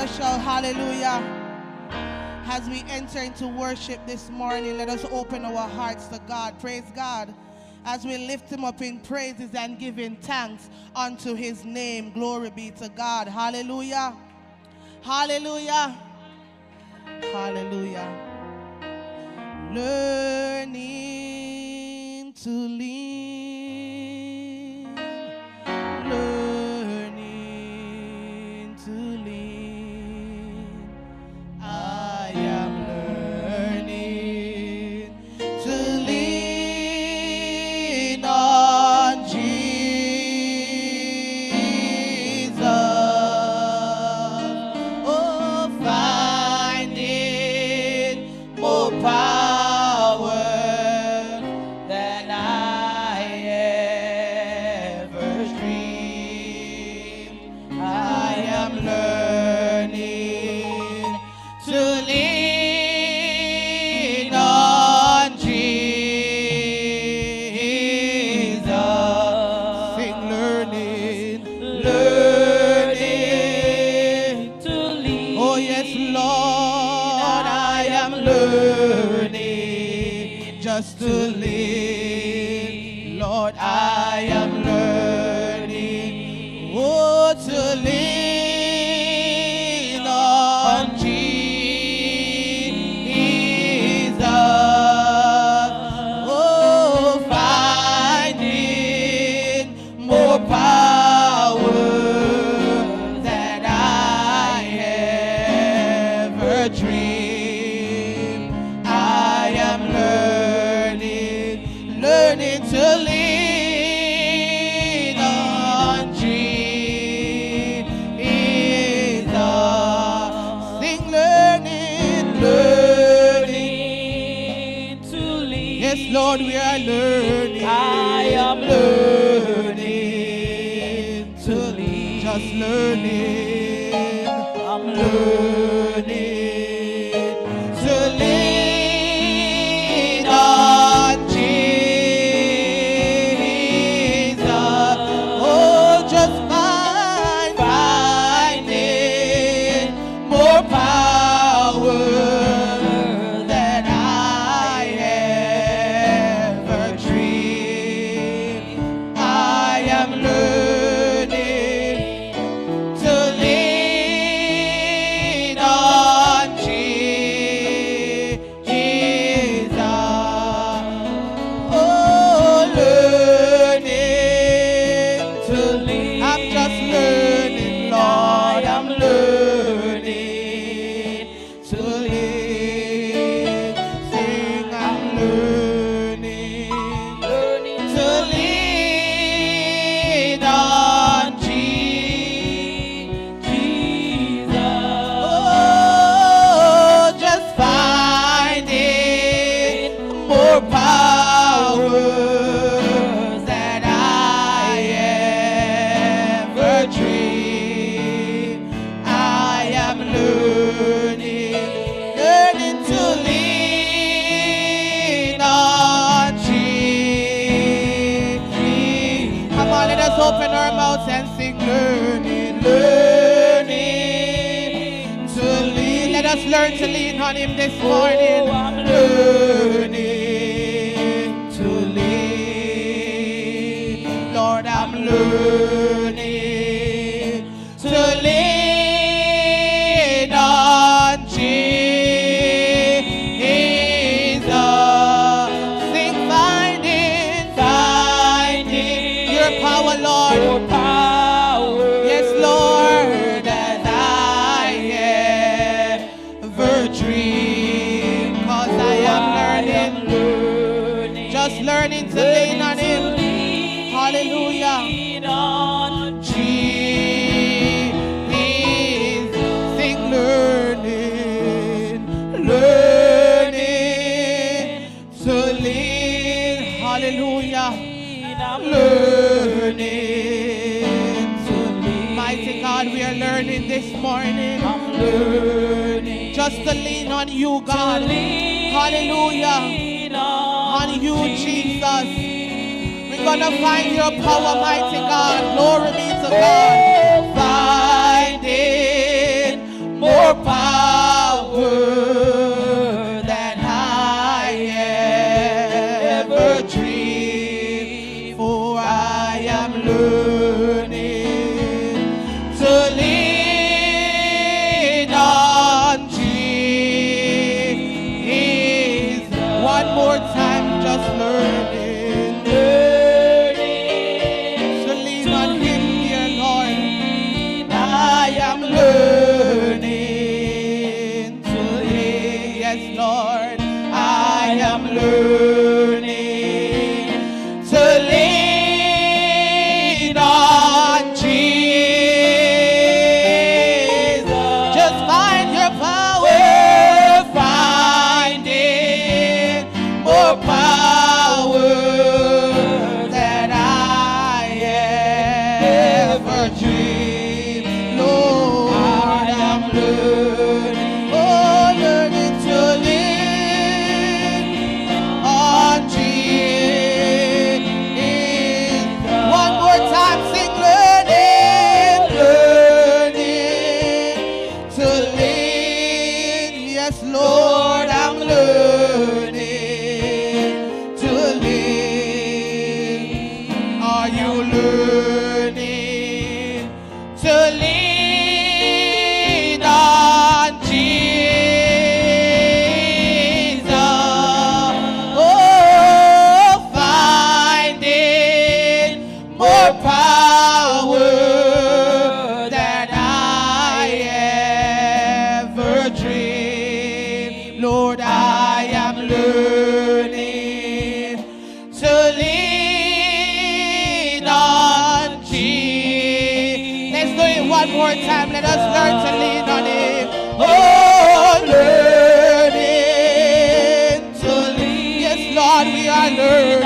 us shout hallelujah. As we enter into worship this morning, let us open our hearts to God. Praise God. As we lift him up in praises and giving thanks unto his name. Glory be to God. Hallelujah. Hallelujah. Hallelujah. Learning to lean. Learning to lean. I am learning to lean on Jesus. Oh, finding more power than I ever dreamed. I am learning to lean on Jesus. Sing learning, learning to lean. Oh yes, Lord, I am learning just to lean. Lord, I am learning, oh, to lean on Jesus. Oh, finding more power than I ever dreamed. I am learning to lean on Jesus. Sing learning to lean. Yes, Lord, we are learning. I am learning to lean. Just learning. I'm learning to lean on Jesus. Oh, just finding more power than I ever dreamed. I am learning to lean on Jesus. Oh, learning to lean. I'm just learning, Lord. I'm learning to lean. Sing, I'm learning to lean on Jesus. Oh, just finding more power than I ever dreamed. I am learning to lean on Jesus. Come on, let us open our mouths and sing learning to lean. Let us learn to lean on him this morning. I'm learning to lean. Lord, I'm learning to lean on Jesus. Sing finding your power, Lord. Your power. Yes, Lord, as I ever dreamed. 'Cause I am learning, just learning to lean on him. Hallelujah. Jesus. Sing learning to lean. Hallelujah. Learning to lean. Mighty God, we are learning this morning. I'm learning just to lean on you, God. Hallelujah. On you, Jesus. We're gonna find your power, mighty God. Glory be to God. Finding am learning to lean on Jesus. One more time, just learning to lean on Him, dear Lord. I am learning to lean, yes, Lord. I am learning to lean on Jesus. Just find your power, find it, more power than I ever dreamed. Lord, I am learning, oh, learning to lean on Jesus. One more time, sing learning, learning to lean. Yes, Lord, I'm learning to lean. Are you learning to lean on Jesus? Oh, finding more power than I ever dreamed. Lord, I am learning to lean on Jesus. Let's do it one more time. Let us learn to lean on Him. Oh, learning to lean. Yes, Lord, we are learning. I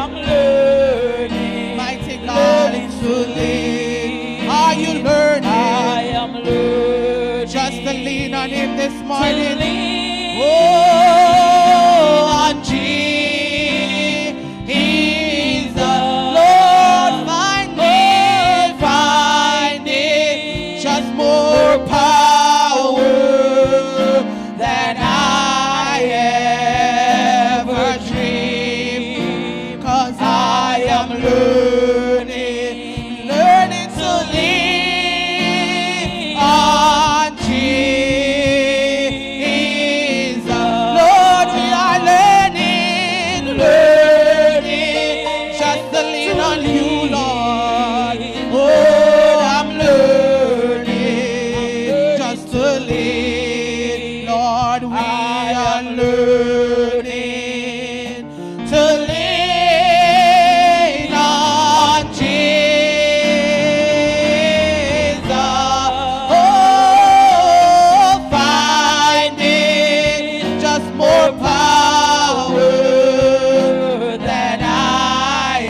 am learning. Mighty God, to lean. Are you learning? I am learning. Just to lean on Him this morning. Oh, on Jesus. Lord, find it, just more power than I ever dreamed. 'Cause I am learning to lean on Jesus. Lord, we are learning just to lean on you, Lord. Oh, I'm learning just to lean. Lord, we are learning to lean on Jesus. Oh, finding just more power than I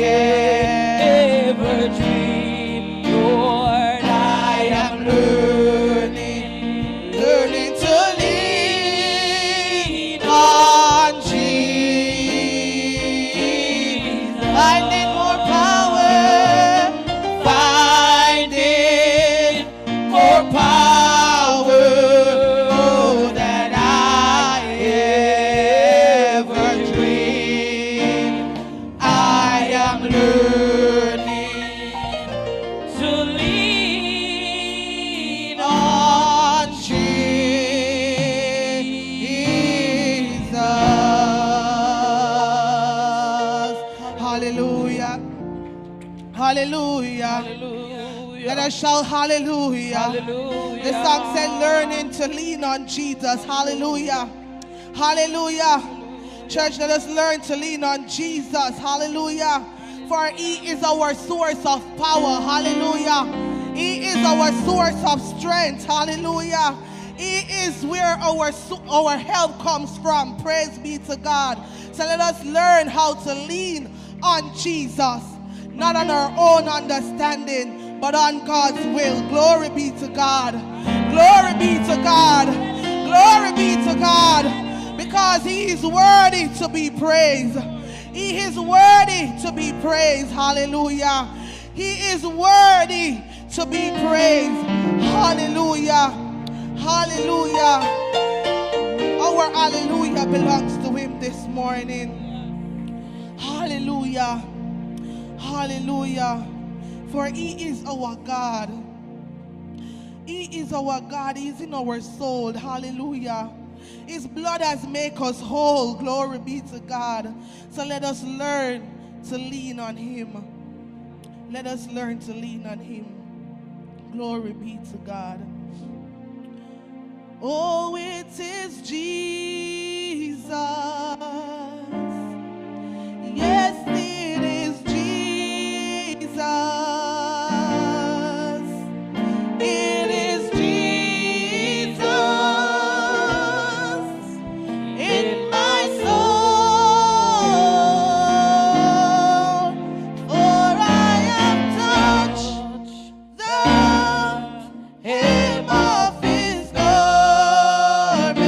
ever dreamed. Lord, I am learning to lean on Jesus. Finding more power, finding more power than I ever dreamed. I am learning to lean on Jesus. Hallelujah. Hallelujah. Let us shout hallelujah. The song said learning to lean on Jesus. Hallelujah. Hallelujah. Church, let us learn to lean on Jesus. Hallelujah. For He is our source of power. Hallelujah. He is our source of strength. Hallelujah. He is where our help comes from. Praise be to God. So let us learn how to lean on Jesus. Not on our own understanding, but on God's will. Glory be to God. Glory be to God. Glory be to God. Because He is worthy to be praised. He is worthy to be praised. Hallelujah. He is worthy to be praised. Hallelujah. Hallelujah. Our hallelujah belongs to Him this morning. Hallelujah. Hallelujah. For he is our God. He is our God. He is in our soul. Hallelujah. His blood has made us whole. Glory be to God. So let us learn to lean on him. Let us learn to lean on him. Glory be to God. Oh, it is Jesus. Yes, it is Jesus. It is Jesus in my soul. For I have touched the hem of his garment,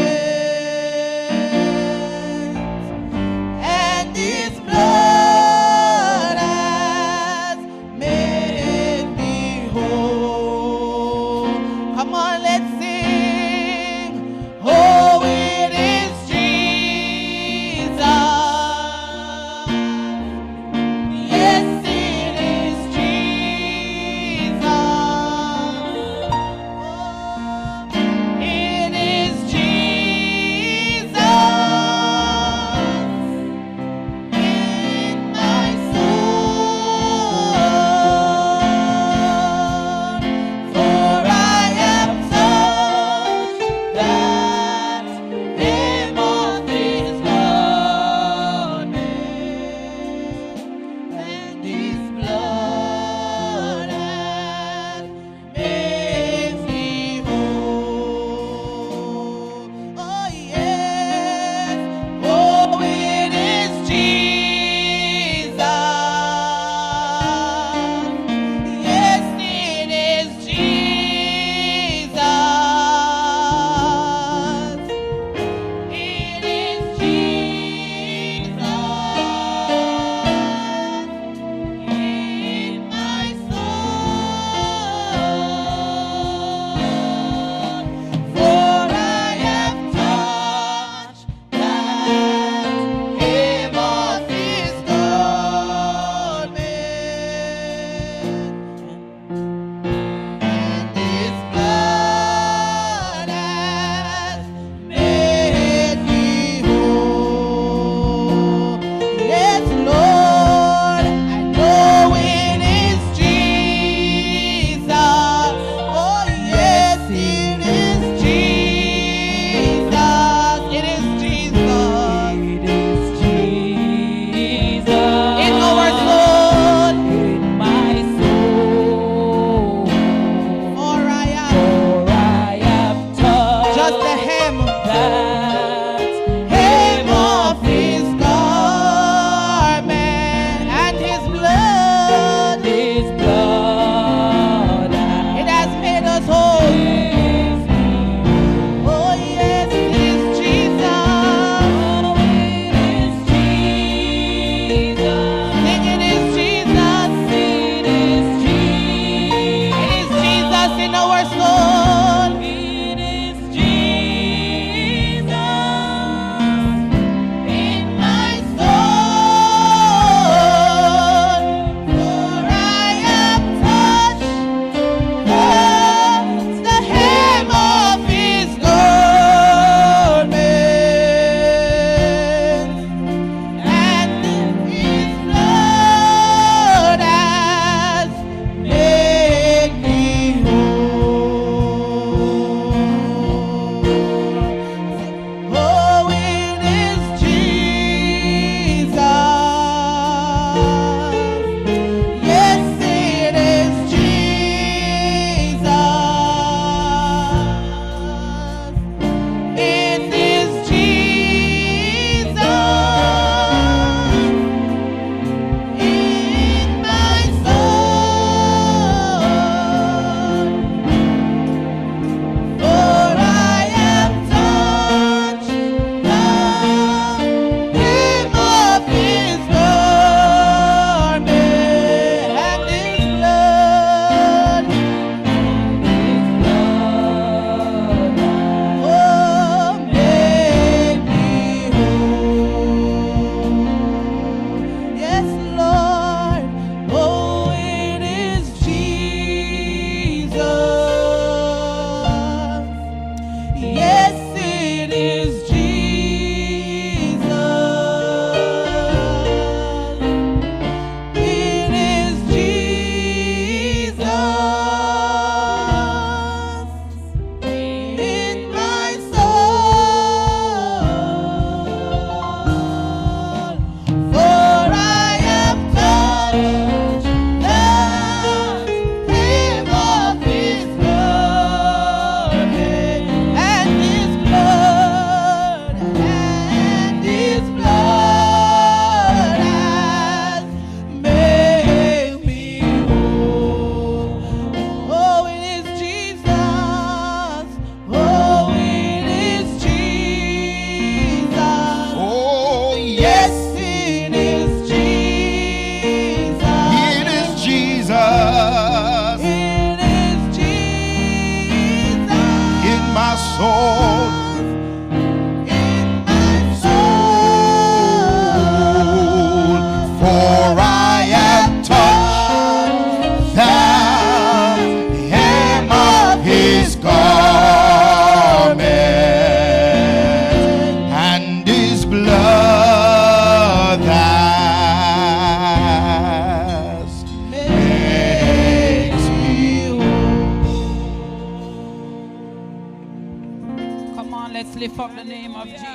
let's lift up the name of Jesus. Come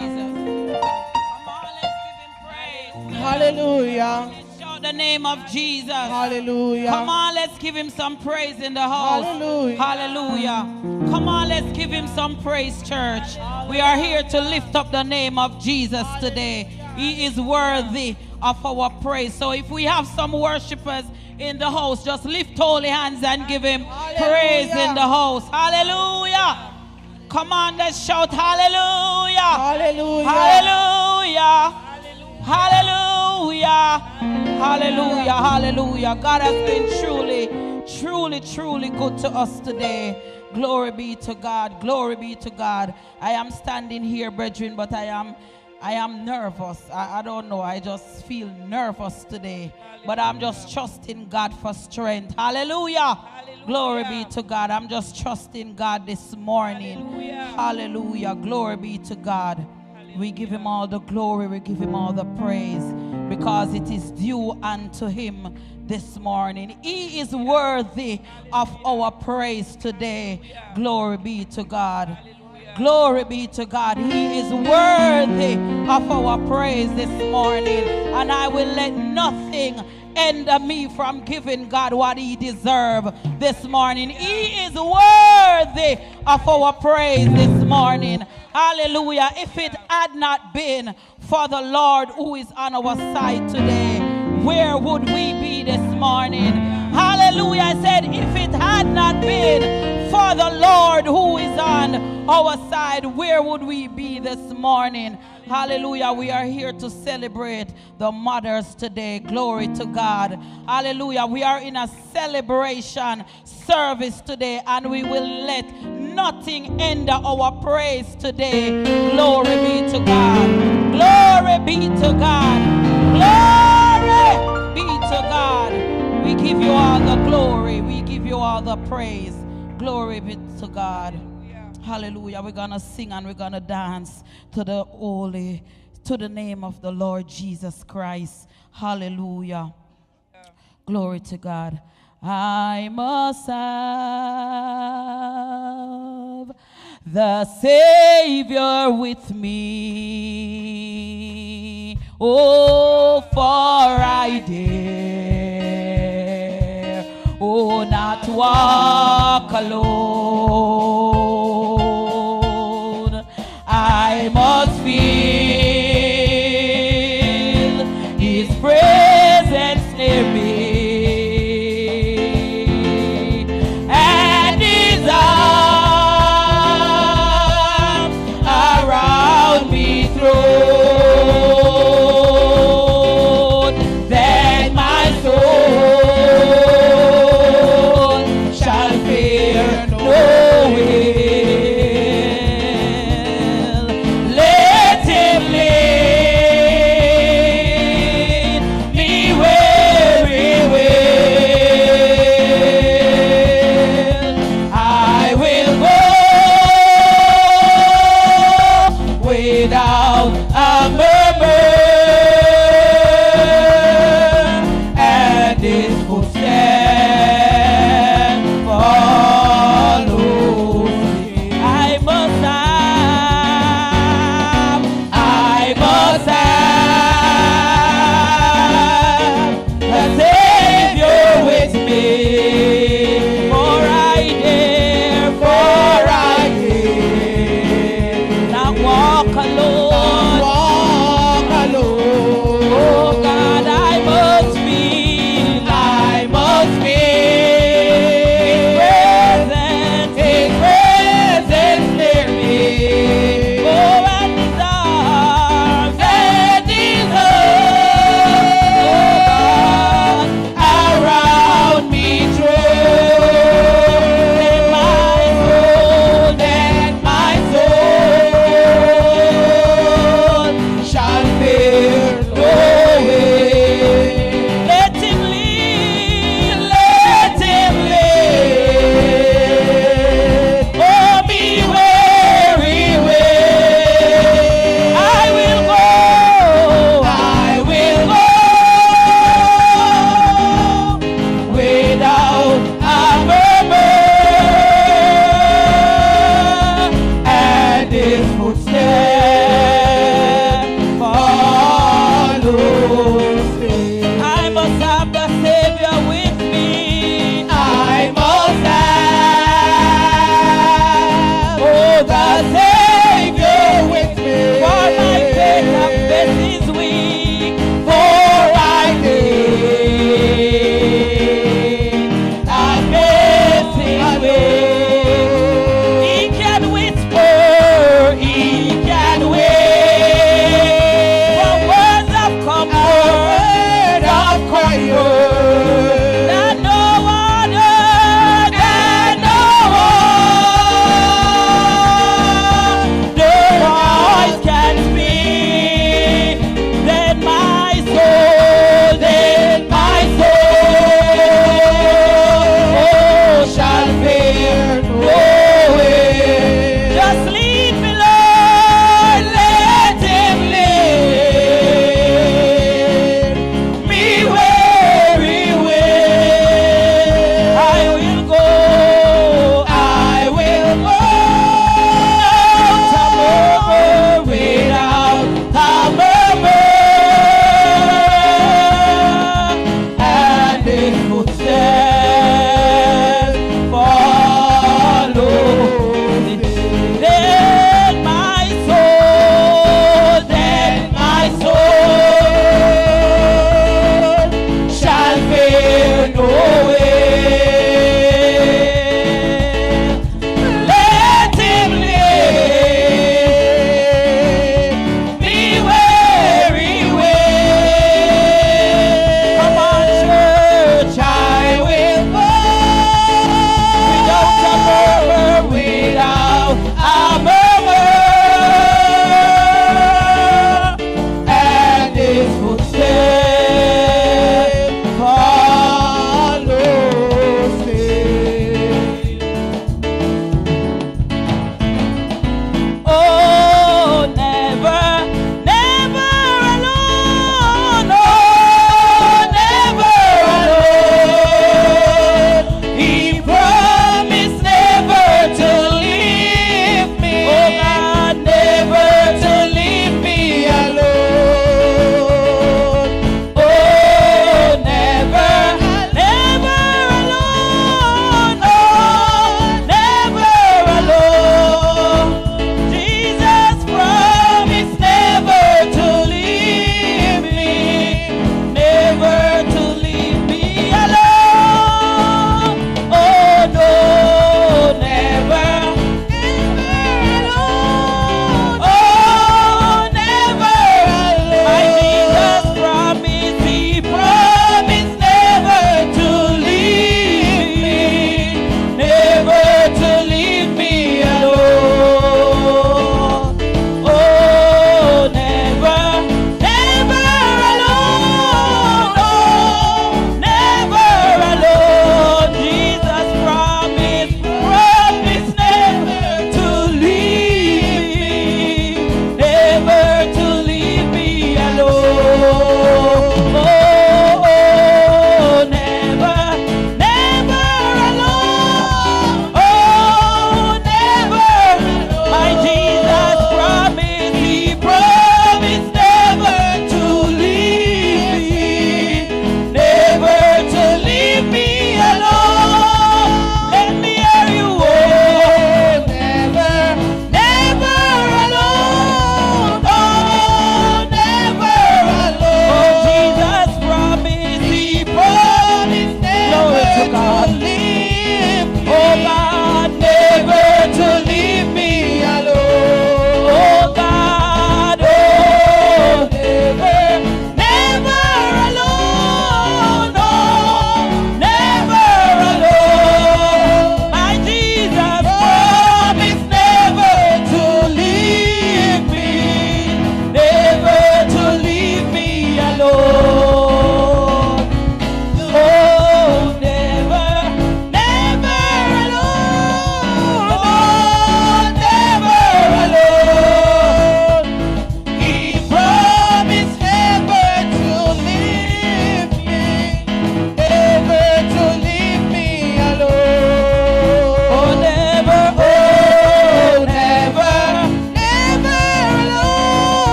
on, let's give him praise. Hallelujah. Let's shout the name of Jesus. Hallelujah. Come on, let's give him some praise in the house. Hallelujah. Hallelujah. Come on, let's give him some praise, church. We are here to lift up the name of Jesus today. He is worthy of our praise. So if we have some worshipers in the house, just lift holy hands and give him praise in the house. Hallelujah. Come on, let's shout hallelujah. Hallelujah. Hallelujah. Hallelujah. Hallelujah. Hallelujah. God has been truly good to us today. Glory be to God. Glory be to God. I am standing here, brethren, but I am nervous. I don't know. I just feel nervous today. But I'm just trusting God for strength. Hallelujah. Glory be to God. I'm just trusting God this morning. Hallelujah. Glory be to God. We give him all the glory. We give him all the praise because it is due unto him this morning. He is worthy of our praise today. Glory be to God. Glory be to God. He is worthy of our praise this morning. And I will let nothing hinder me from giving God what he deserves this morning. He is worthy of our praise this morning. Hallelujah. If it had not been for the Lord who is on our side today, where would we be this morning? Hallelujah. I said, if it had not been for the Lord who is on our side, where would we be this morning? Hallelujah. We are here to celebrate the mothers today. Glory to God. Hallelujah. We are in a celebration service today, and we will let nothing hinder our praise today. Glory be to God. Glory be to God. Glory be to God. We give you all the glory. We give you all the praise. Glory be to God. Hallelujah. We're going to sing and we're going to dance to the name of the Lord Jesus Christ. Hallelujah. Glory to God. I must have the Savior with me. Oh, for I dare, oh, not walk alone. I must feel his presence near me. No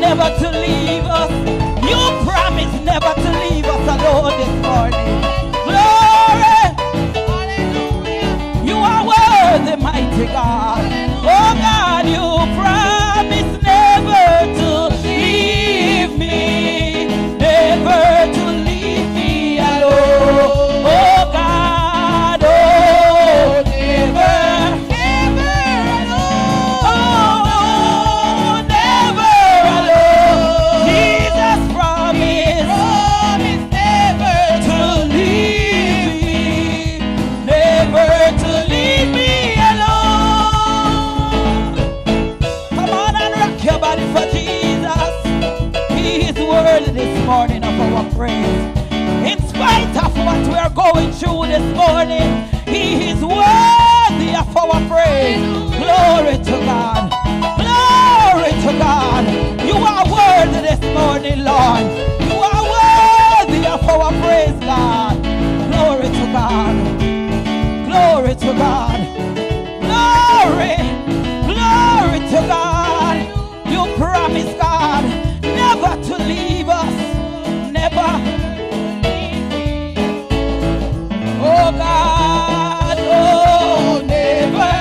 never to leave us. You promise never to leave us alone this morning. Glory. You are worthy, mighty God. Oh God, you promise never to leave me, never to leave me alone. Oh God, oh, never, never alone. Oh, never alone. Jesus promised never to leave me, never to leave me alone. Come on and rock your body for Jesus. He is worthy this morning of our praise. In spite of what we are going through this morning, He is worthy of our praise. Glory to God. Glory to God. You are worthy this morning, Lord. You are worthy of our praise, God. Glory to God. Glory to God. Glory. Glory to God. You promise, God, never to leave us. Never. Oh God, oh never,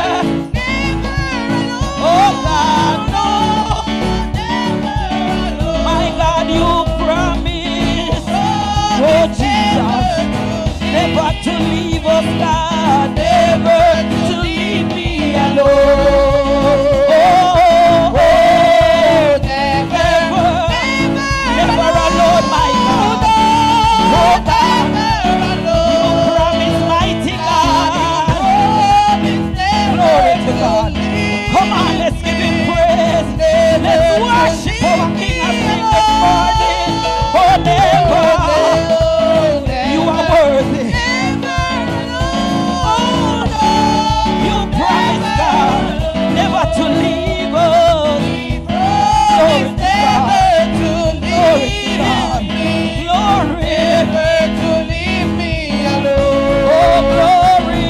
never alone. Oh God, no, never alone. My God, you promise, oh Jesus, never to leave us, God, never to leave me alone. Oh, never, never alone, my God. Oh God. God. Come on, let's give Him praise. Let's worship our King and King this morning. Oh, never, you are worthy. Oh, no, you promised, God, never to leave us. Glory to God. Glory to God. Glory. Never to leave me alone. Oh, glory.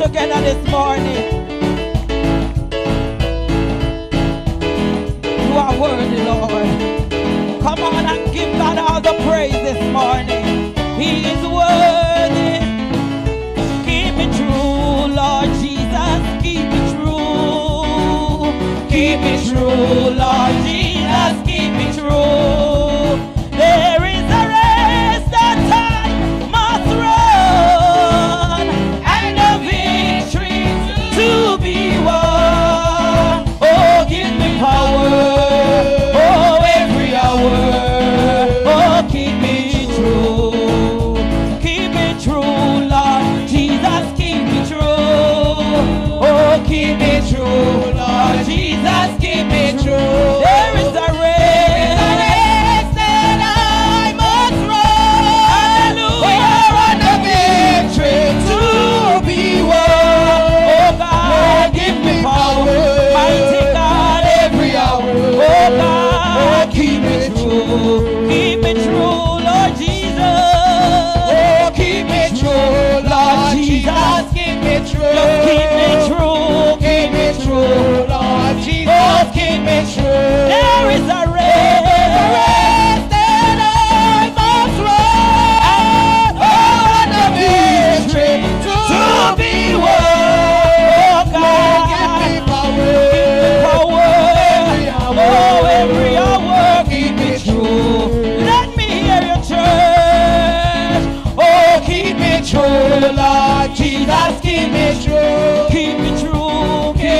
Together this morning. You are worthy, Lord. Come on and give God all the praise this morning. He is worthy. Keep me true, Lord Jesus. Keep me true. Keep me true, Lord Jesus. Keep me true. There is a race that I must run, and a victory to be won. Oh, give me power, oh, every hour. Oh, keep me true. Keep me true, Lord Jesus, keep me true. Oh, keep me true, Lord Jesus, keep me true. There is a race that I must run. Hallelujah. And a victory to be won. Oh God, give me power, mighty God, every hour. Oh God, keep me true. Keep me true, Lord Jesus. Oh, keep me true, Lord Jesus. Keep me true. Just keep me true. Keep me true, Lord Jesus. Oh, keep me true. There is a race that I must run. Oh, and a victory to be won. Oh God, give me power, every hour. Oh, every hour, keep me true. Let me hear your church. Oh, keep me true, Lord Jesus, keep me true. Keep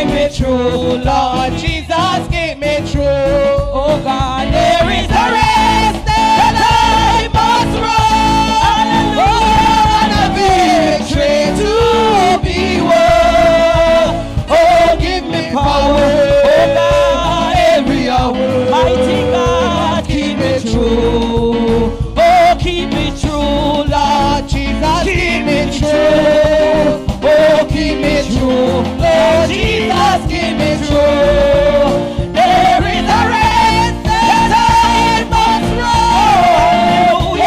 me true, Lord Jesus, keep me true. Oh God, there is a race that I must run. Oh, and a victory to be won. Oh, give me power. Oh God, every hour. Mighty God, keep me true. Oh, keep me true, Lord Jesus, keep me true. Oh, keep me true. Lord Jesus, keep me true. There is a race that I must run. Oh,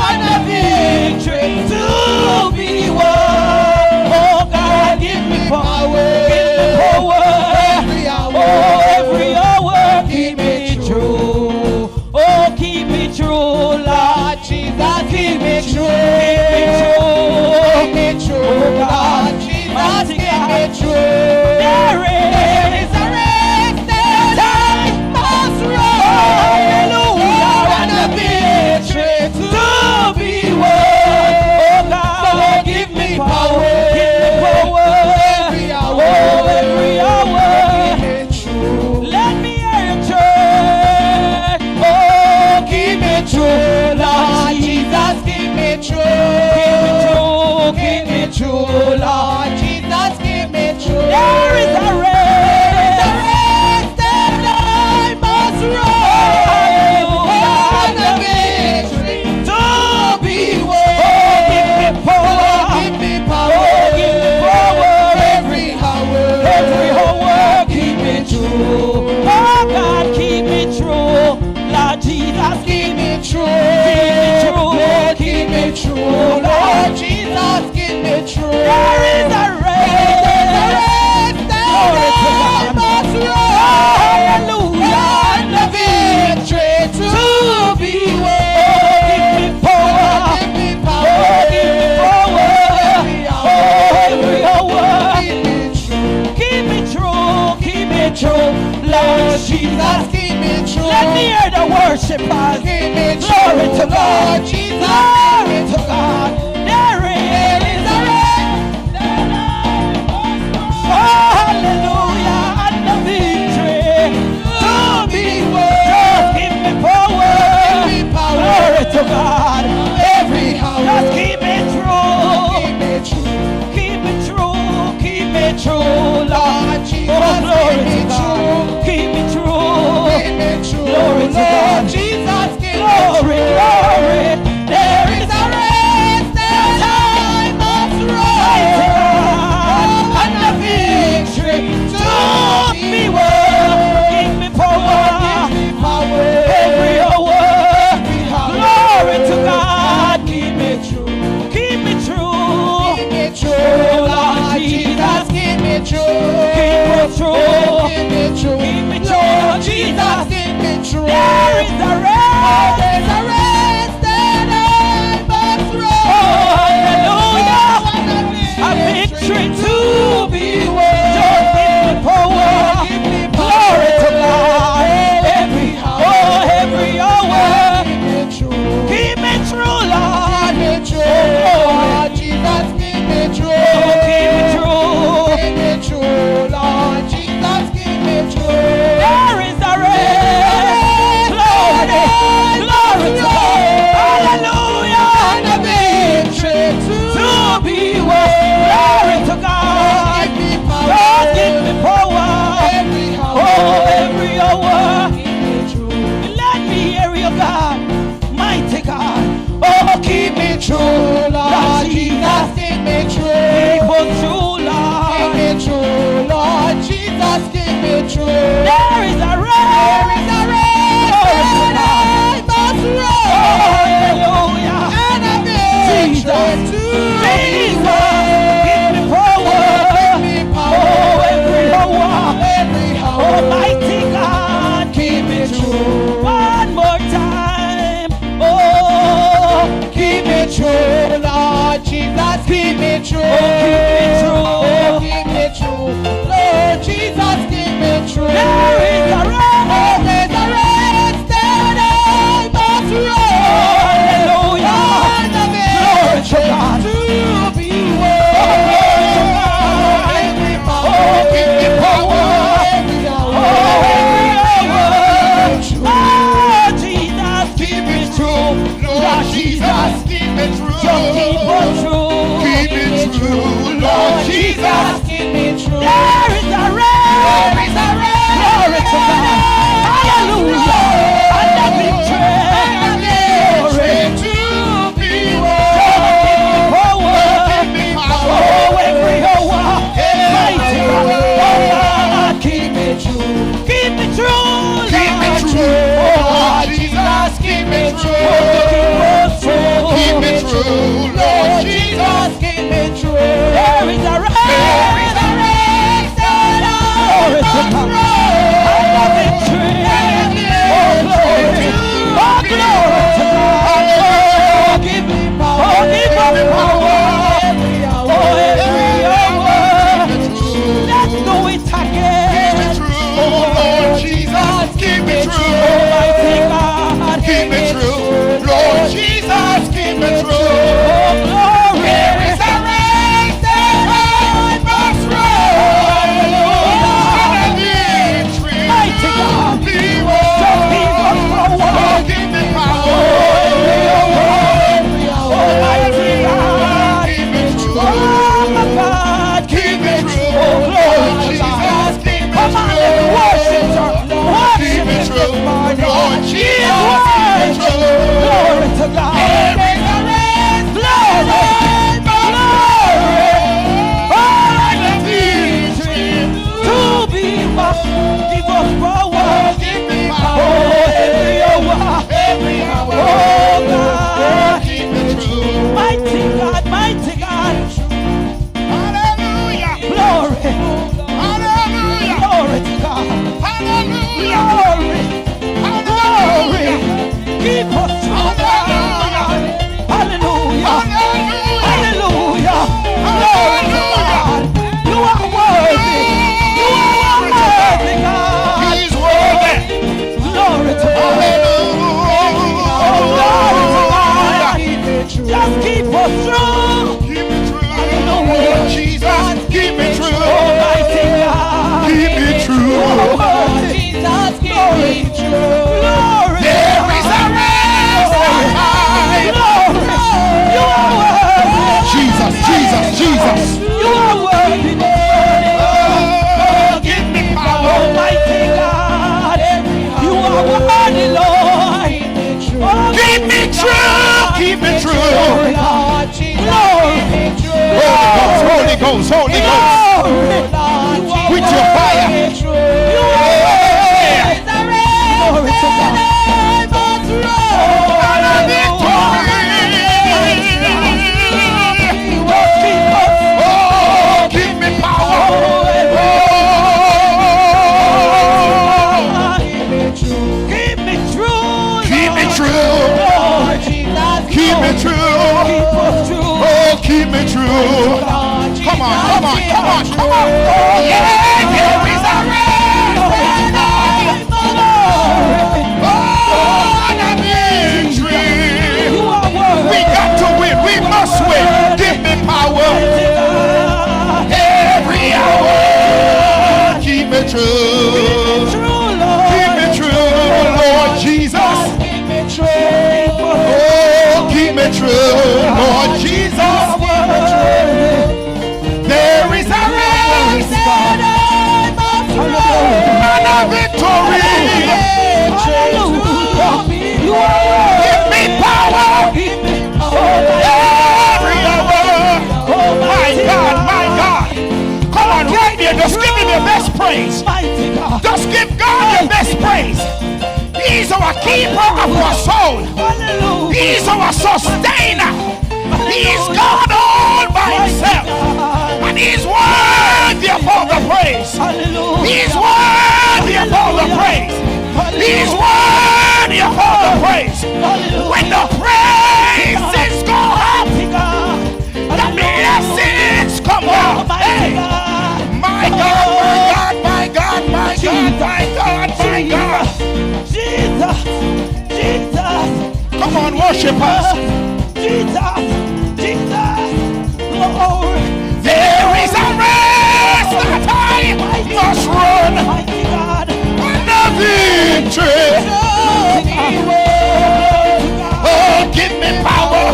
and a victory to be won. Oh God, give me power, give me power. Every hour, oh, every hour, keep me true. Oh, keep me true, Lord Jesus, keep me true. Keep me true. Oh God, Lord Jesus, keep me true. There is a race that I must run. Hallelujah, and a victory to be won. Oh God, so give me power. Give me power. Every hour, oh, every hour. Keep me true. Let me hear your church. Oh, Keep me true, Lord Jesus, keep me true. Keep me true, keep me true, Lord Jesus, keep me true. There is a race that I must run. And a victory to be won. Oh, give me power. Give me power. Oh, give me power. Every hour, keep me true. Oh God, keep me true. Lord Jesus, keep me true. Keep me true. Lord, keep me true. Lord Jesus, keep me true. There is a race. that I must run. Hallelujah. And the victory to be won. Give me power. Give me power. Oh, give me power. Every hour. Keep me true. Keep me true. Keep me true. Lord Jesus, keep me true. let me hear the worshipers. Keep me true. Glory to God. Lord Jesus, Glory to God. There is a race. Oh, hallelujah. And the victory to be won. Just give me power. Give me power. Glory to God. Every hour. Just keep me true. Keep me true. Keep me true. Keep me true, Lord. Jesus, Oh, glory keep me to God. true. Keep me true. Keep me true. Glory to God. Jesus, keep me Glory, true. glory. There is a race that I must run. And the victory to be won. Give me power. Give me power. Every hour. Glory to God. Keep me true. Keep me true. Keep me true. Lord Jesus, keep me true. Keep me true. Keep me true. Keep me true. Lord Jesus, keep me true. There is a race. There's a race that I must run. Hallelujah. A victory to be won. Just give me power. Glory to God. Every hour. Keep me true, Lord. Keep me true. Lord Jesus, keep me true. Oh, keep me true. Keep me true. Lord Jesus, keep me true. There is a race. Glory. Glory to God. Hallelujah. And a victory To be won. Glory to God. Give me power. God, give me power. Every hour. Oh, every hour. Keep me true. Let me hear you, God. Mighty God. Oh, keep me true, Lord Jesus, keep me true. Keep us true, Keep Lord. me true, Lord Jesus, keep me true. There is a race. There is a race that I must run. Hallelujah. And a victory to be won. Give me power. Give me power. Oh, every hour. Every hour. Almighty God, keep me true. One more time. Oh, Keep me true, Lord Jesus, keep me true. Oh, keep me true. Oh, keep me true. Lord Jesus, keep me true. There is a race. Oh, there's a race that I must run. Hallelujah. And the Glory to God. victory to be won. Give me power. Oh, give me power. Every hour. Oh, every hour. Just keep us true. Keep me true, Lord Jesus. Keep me true. There is a rain. There is a rain. Glory to God. Hallelujah. And the victory. Glory to be power. Oh, every hour. Mighty God. Keep me true. Keep me true. Keep me true, Lord Jesus. Keep me true. Keep me true, Lord Jesus. Keep me true. There is a rain. There is a rain. Glory to God. And the victory. Oh, glory. Oh, glory to God. Oh, give me power. Oh, give me power. Oh, every hour. Let's do it again. Keep me true, Lord Jesus. Keep me true. Almighty God. Keep me true, Lord Jesus. Keep me true. Oh, glory. There is a race that I must run. And a victory Mighty God. be Just give us power. Give me power. Almighty God. Keep me true. Oh, my God. Keep me true, Oh, glory to Jesus. God. Keep me Come on, true. let's worship, sir. Keep Worship me Him true, this morning. Lord He Jesus. is Keep me worthy. true. Glory to God. Glory. Glory. Oh, the victory to be back. Give us power. Give me Oh, power. every hour. Every hour. Oh, God. Keep me true. Mighty God, mighty God. Hallelujah. Glory. Hallelujah. Glory to God. Hallelujah. Glory. Glory. Hallelujah. Keep us true, God. Hallelujah. Hallelujah. Glory to God. You are worthy. You are worthy, God. He's worthy. Glory to God. Oh, glory to God. Just keep us true. Keep me true. Hallelujah. Lord Jesus, keep me true. Almighty God. Keep me true. Jesus, keep me true. Glory. There is a race that I Glory. You are worthy. Jesus, Jesus, Jesus. You are worthy. Oh, give me power. Almighty God. You are worthy, Lord. Oh, Keep me true. Keep me true. Glory. Holy Ghost, Holy Ghost, Holy Ghost. Glory. With your fire. You are worthy. Glory to God. And a victory. Oh, give me power. Keep me true. Keep me true. Lord Jesus. Keep me true. Keep us true. Oh, keep me true. Come on, come on, come on, come on. Yeah, there is a race. Oh, and a victory. You are worthy. We got to win. We must win. Give me power. Every hour. Keep me true. True, Lord. Keep me true, Lord Jesus. Keep me true. Oh, keep me true, Lord Jesus. There is a race and a victory. Hallelujah. You are Give me power. Every hour. My God, my God. Come on, right there. Just give him your best praise. mighty God. Just give God your best praise. He's our keeper of our soul. Hallelujah. He's our sustainer. He's God all by himself. And he's worthy of all the praise. Hallelujah. He's worthy of all the praise. He's worthy of all the praise. When the praises go up, the blessings come down. Hey, my God, my God, my God, my God, my God. Jesus, Jesus. Come on, worship us. Jesus, Jesus. Lord. There is a race that I must run. Mighty God. And a victory. Oh, give me power.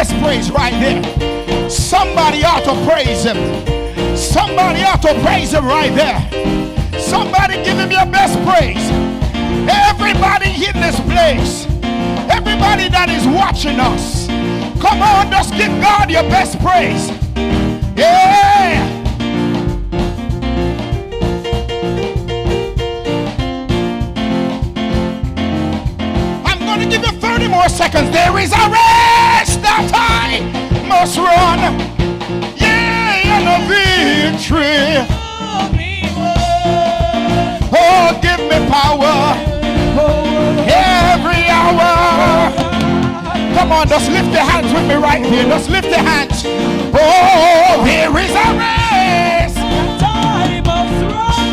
best praise right there. Somebody ought to praise him. Somebody ought to praise him right there. Somebody give him your best praise. Everybody in this place, everybody that is watching us, come on, just give God your best praise. Yeah. I'm going to give you 30 more seconds. There is a race that I must run. Yeah, and a victory. Oh, give me power every hour. Come on, just lift your hands with me right here. Just lift your hands. Oh, here is a race. Time of run.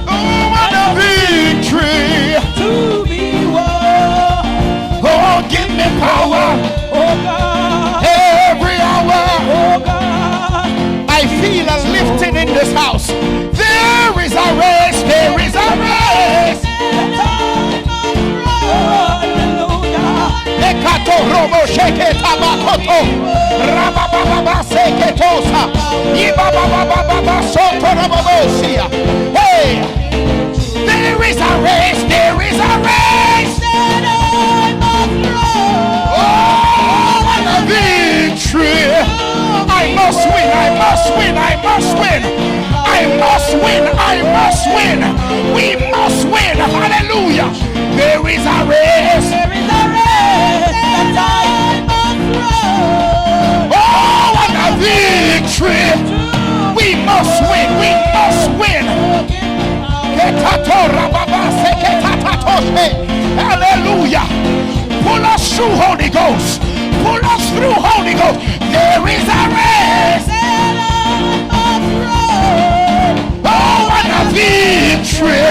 Oh, and a victory To be won. Oh, give me power Oh God. every hour. Oh God. I feel a lifting in this house. There is a race. There is a race. Ekato robo sheke tabakoto rabababa seke tosa ibababa soto rabobosia. Hey, there is a race. There is a race. Oh, and a victory. I must win. I must win. I must win. I must win. I must win. We must win. Hallelujah. There is a race. There is a race that I must run. Oh, and a victory. We must win. We must win. Hallelujah. Pull us through, Holy Ghost. Pull us through, Holy Ghost. There is a race. Oh, and a victory.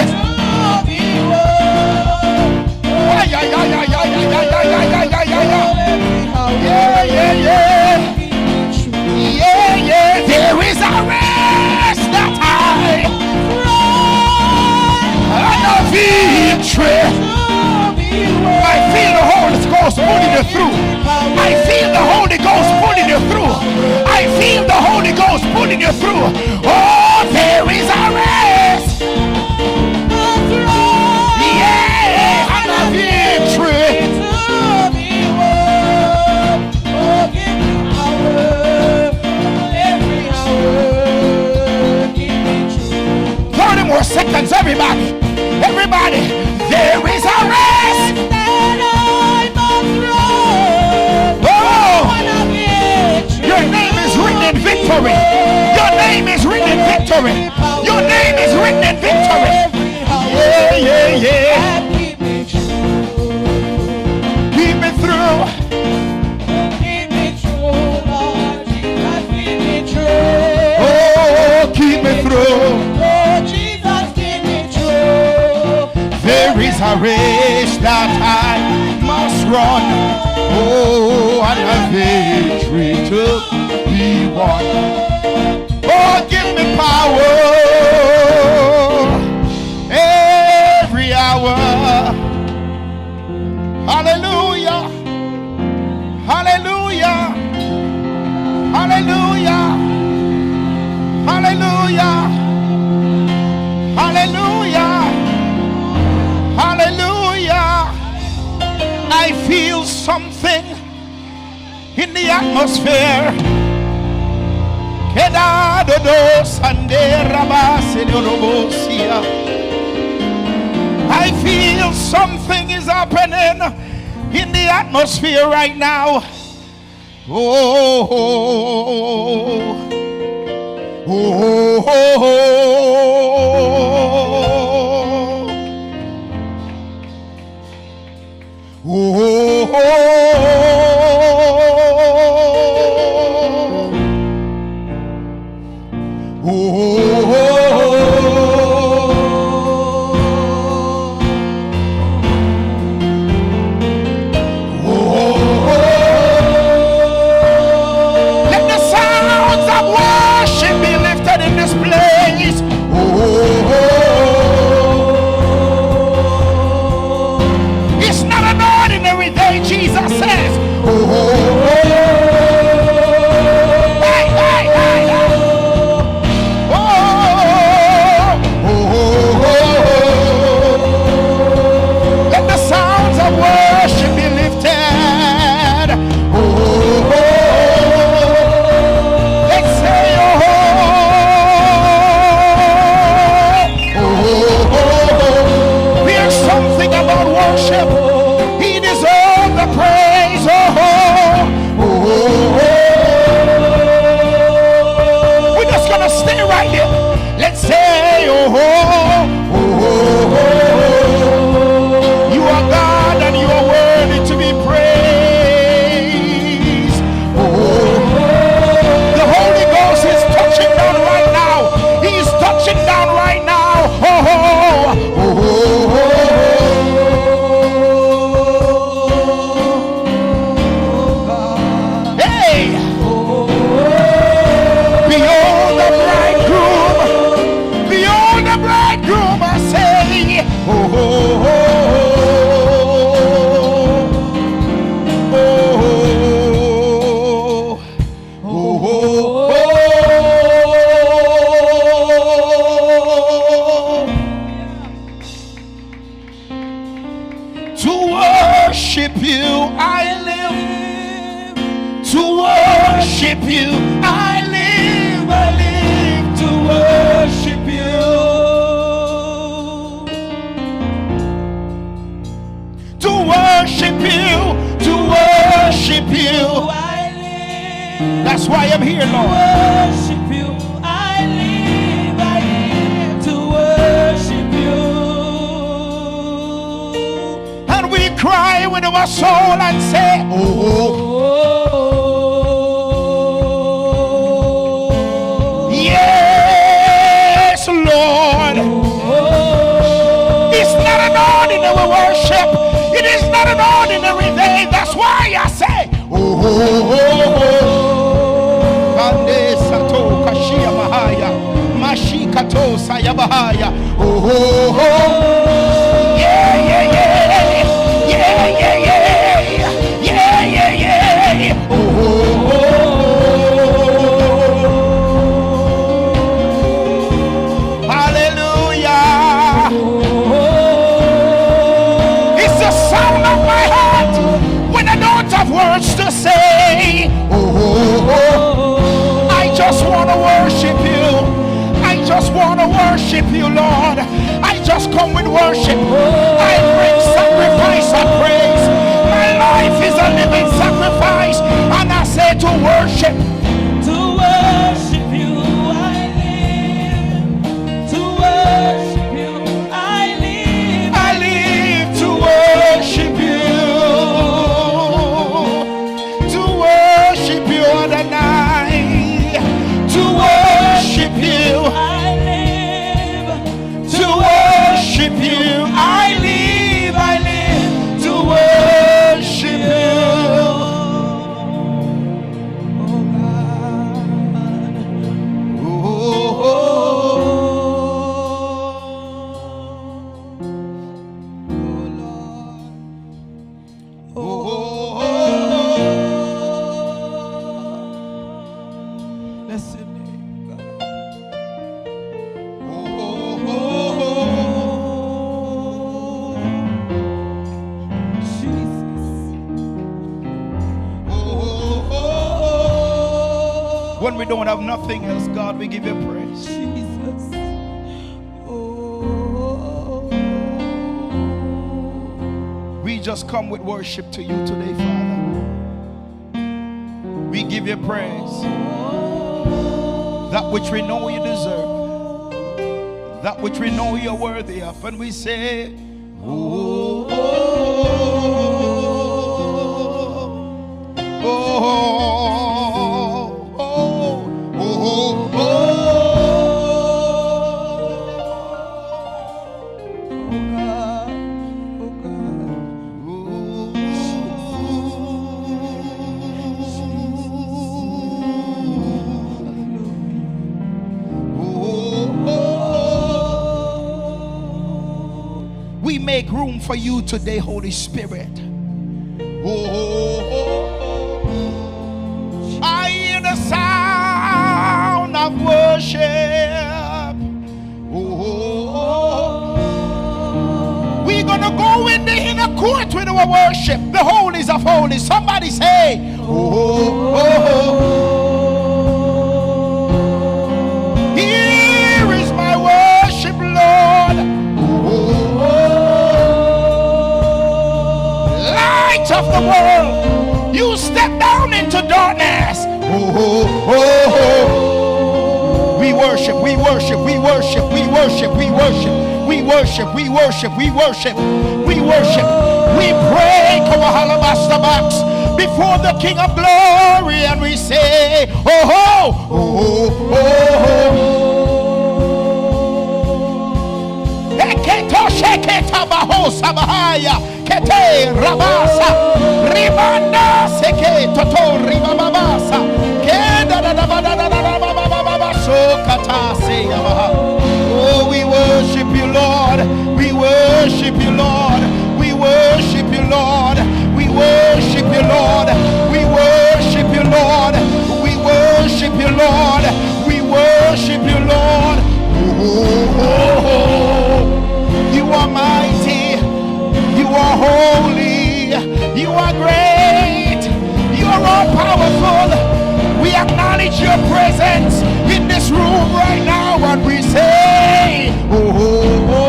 Yeah. There is a race that I and a victory. I feel the Holy Ghost pulling you through. I feel the Holy Ghost pulling you through. I feel the Holy Ghost pulling you through. Oh, there is a race. Yeah, and a victory. 30 more seconds, everybody. Everybody, there is a race. Oh, your name is written in victory. Your name is written in victory. Your name is written in victory. Yeah. Keep me through. Oh, keep me through. There is a race that I must run. Oh, and a victory to be won. Oh, give me power every hour. Hallelujah. Hallelujah. Hallelujah. Hallelujah. Hallelujah. Hallelujah. I feel something in the atmosphere. I feel something is happening in the atmosphere right now. Oh, oh, oh, Jesus says, oh, you. I live. That's why I'm here, Lord. Worship you. I live to worship you. And we cry with our soul and say, yes, Lord. It's not an ordinary worship. It is not an ordinary day. That's why I say, Ande sato kashia mahaya, mashikato sayabahaya. Yeah, yeah, yeah, yeah, yeah, yeah, yeah, yeah, yeah. Hallelujah. It's the sound of my heart when I don't have words to say. I just want to worship you. I just want to worship you, Lord. I just come with worship. I bring sacrifice of praise. My life is a living sacrifice, and I say to worship. To worship you, I live. To worship you, I live. I live to worship you. To worship you all the night. To worship you. I live. To worship you. I live to worship you. When we don't have nothing else, God, we give you praise. Jesus. We just come with worship to you today, Father. We give you praise. That which we know you deserve. That which we know you're worthy of. And we say, oh, oh, oh, oh. Make room for you today, Holy Spirit. I hear the sound of worship. We're gonna go in the inner court with our worship, the holies of holies. Somebody say, here is my worship, Lord. Of the world, you step down into darkness. We worship, we worship, we worship, we worship, we worship, we worship, we worship, we worship, we worship. We break our alabaster box before the King of Glory, and we say, oh, oh, oh, oh, oh. Kete rabasa ribanda seke toto ribababasa keda da da da da da da so kata se yamaha. Oh, we worship you, Lord. We worship you, Lord. We worship you, Lord. We worship you, Lord. We worship you, Lord. We worship you, Lord. We worship you, Lord. You are mighty. You are holy, you are great, you are all powerful. We acknowledge your presence in this room right now, and we say, oh, oh, oh.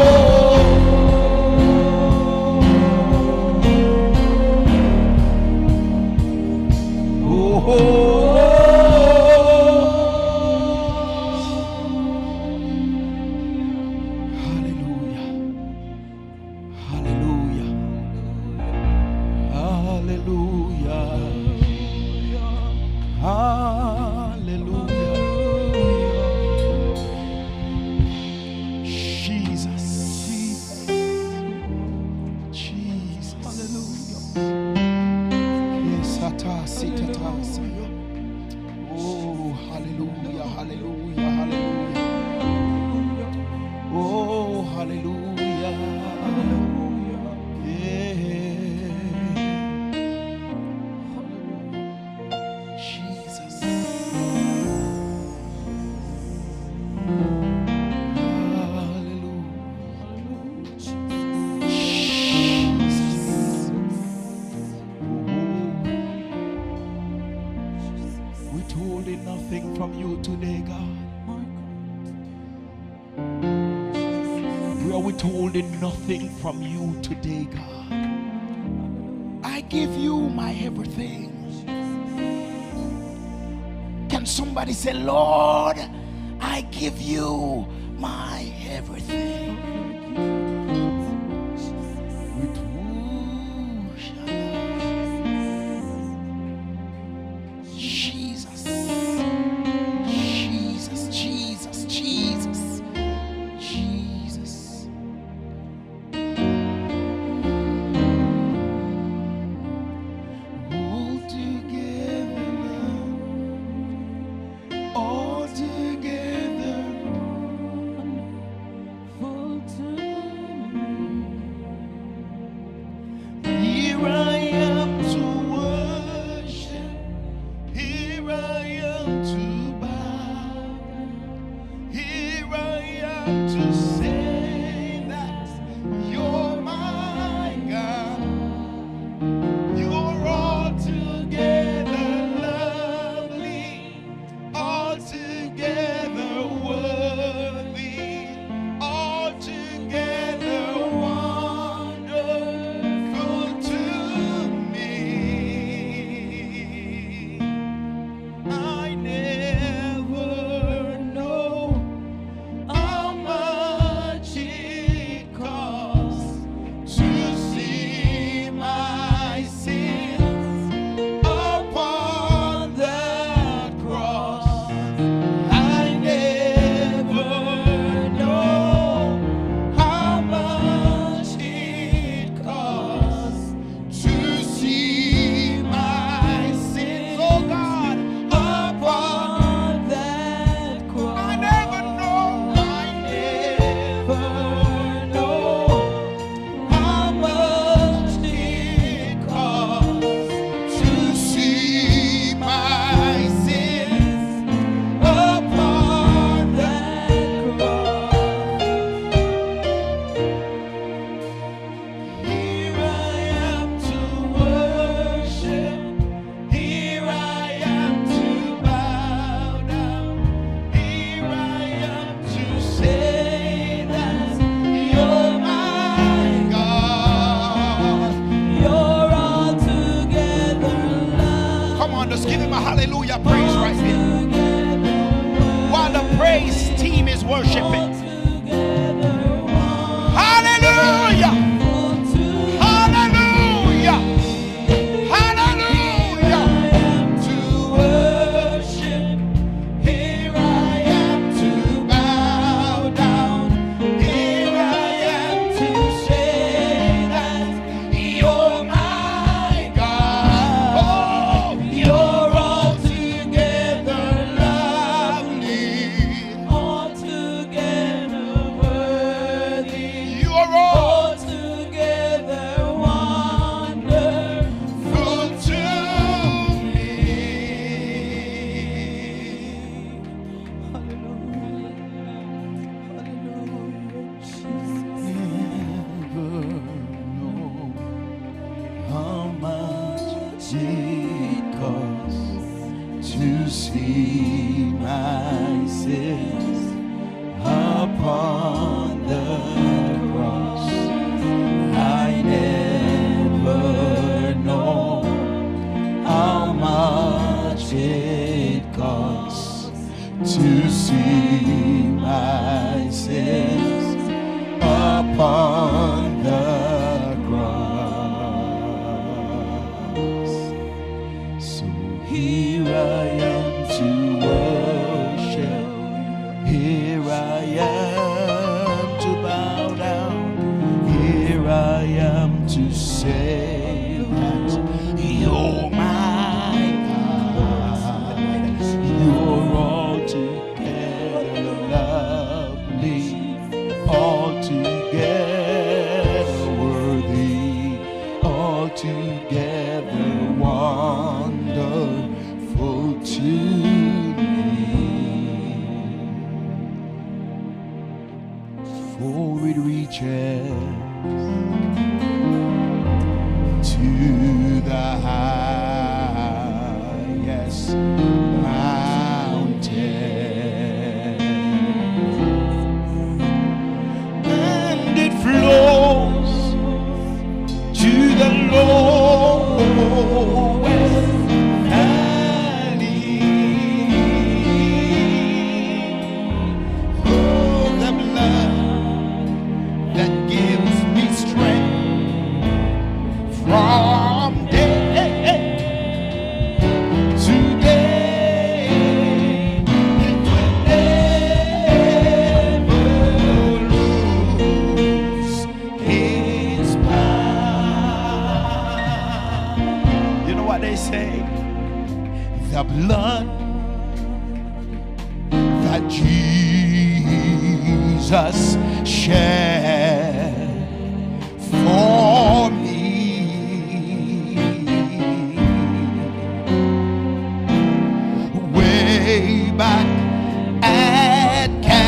hallelujah, hallelujah. Oh, hallelujah. Yeah. Jesus. Withholding nothing from you today, God. We are withholding nothing from you today, God. I give you my everything. Can somebody say, Lord, I give you my everything. Hallelujah, praise right here. While the praise team is worshiping. Hallelujah. Hallelujah. Hallelujah. To worship. Here I am to bow down. Here I am to say that you're my God. Oh, you're all together reaches to the highest mountain, and it flows to the lowest valley. Oh, the blood that gives me strength from day to day, it will never lose its power. You know what they say? The blood that Jesus shed for me way back at Calvary,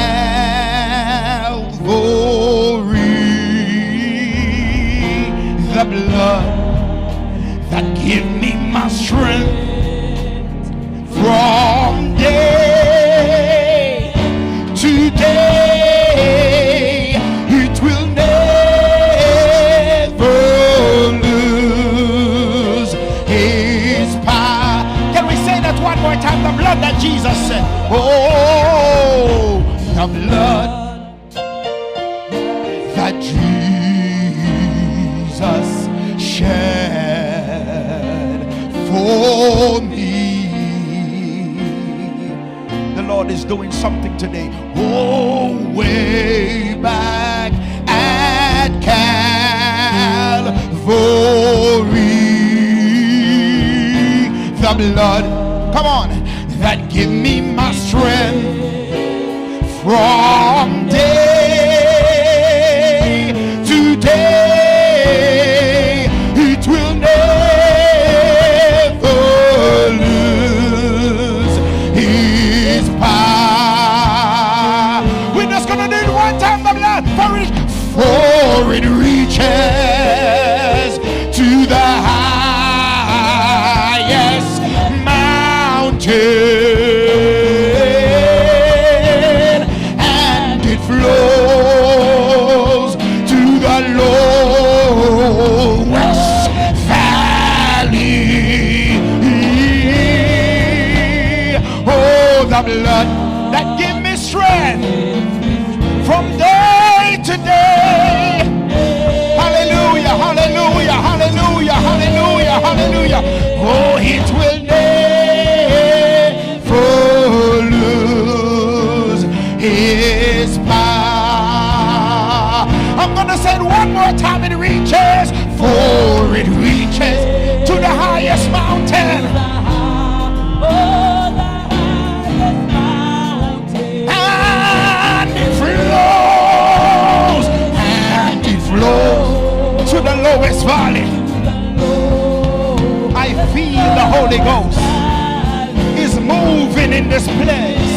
the blood that give me my strength from day to day, it will never lose its power. Can we say that one more time? The blood that Jesus said. Oh, the blood that Jesus shed for me. The Lord is doing something today. Oh, way back at Calvary, the blood, come on, that give me my strength from day to day, it will never lose its power. We're just gonna do it one time, the blood, for it reaches to the highest mountain, and it flows to the lowest valley. Oh, the blood that give me strength from day to day. Hallelujah, hallelujah, hallelujah, hallelujah, hallelujah. Oh, it will never lose its power. I'm gonna say it one more time. It reaches, for it reaches to the highest mountain. And it flows to the lowest valley. I feel the Holy Ghost is moving in this place.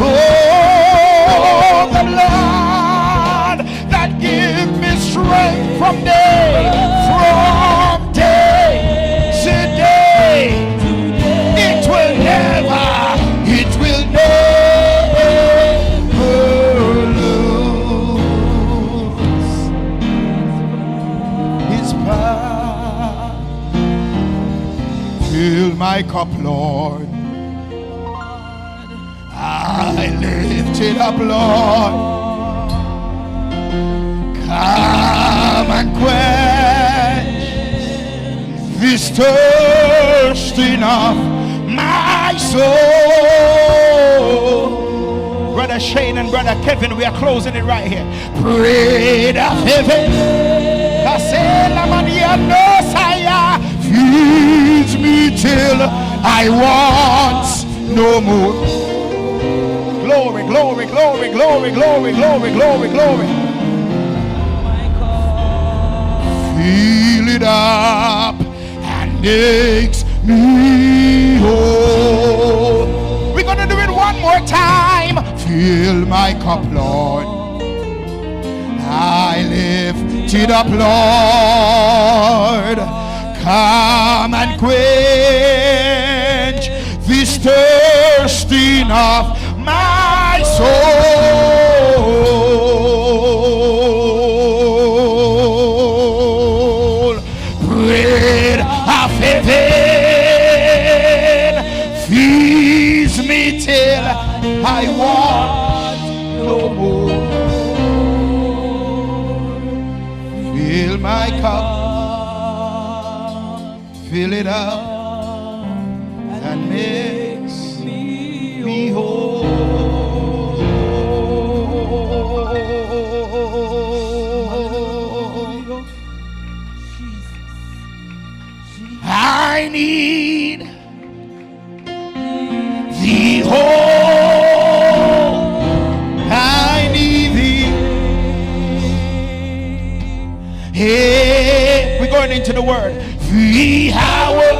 Oh, the blood that gives me strength from day to day. It will never lose its power. Fill my cup, Lord. I lift it up, Lord. Come and quench this thirsting of my soul. Brother Shane and Brother Kevin, we are closing it right here. Bread of heaven, feeds me till I want no more. Glory, glory, glory, glory, glory, glory, glory, glory. Fill it up and makes me whole. We're gonna do it one more time. Fill my cup, Lord. I lifted up, Lord. Come and quench this thirsting of my soul. Bread of heaven, feeds me till I want no more. Fill my cup, fill it up, and makes me whole. I need thee, oh, I need thee. Hey, we're going into the word. 3 hours,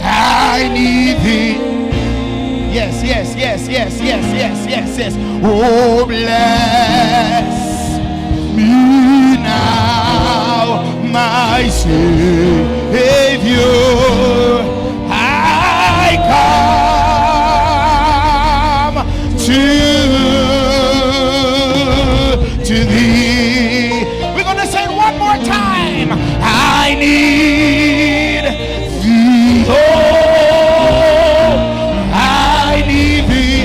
I need thee. Yes, yes, yes, yes, yes, yes, yes, yes. Oh, bless me now, my Savior. I come to thee. We're going to say it one more time. I need thee, oh, I need thee.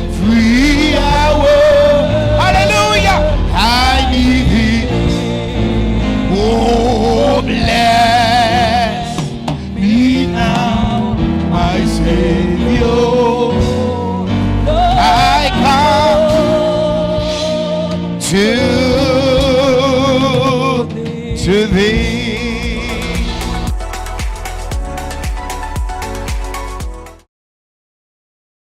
Every hour, hallelujah, I need thee. Oh, bless me now, my Savior. I come to thee.